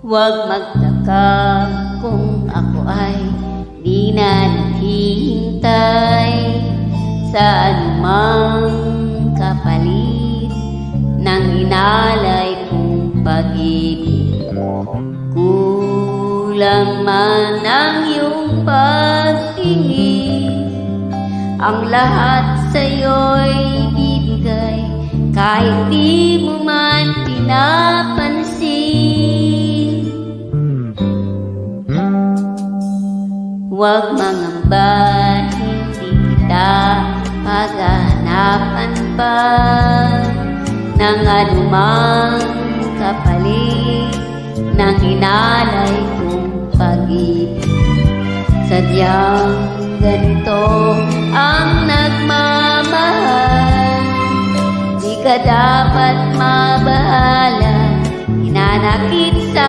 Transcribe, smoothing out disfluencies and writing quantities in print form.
Huwag magtaka kung ako ay di na naghihintay sa anumang kapalit ng inalay kong pag-ibig. Kulang man ang iyong pagtingin, ang lahat sa'yo'y bibigay kahit di mo man pinapansin. Huwag mangamba, hindi kita paghahanapan pa ng anumang kapalit ng hinalay kong pag-ibig. Sadyang ganito ang nagmamahal, di ka dapat mabahala, hinanakit sa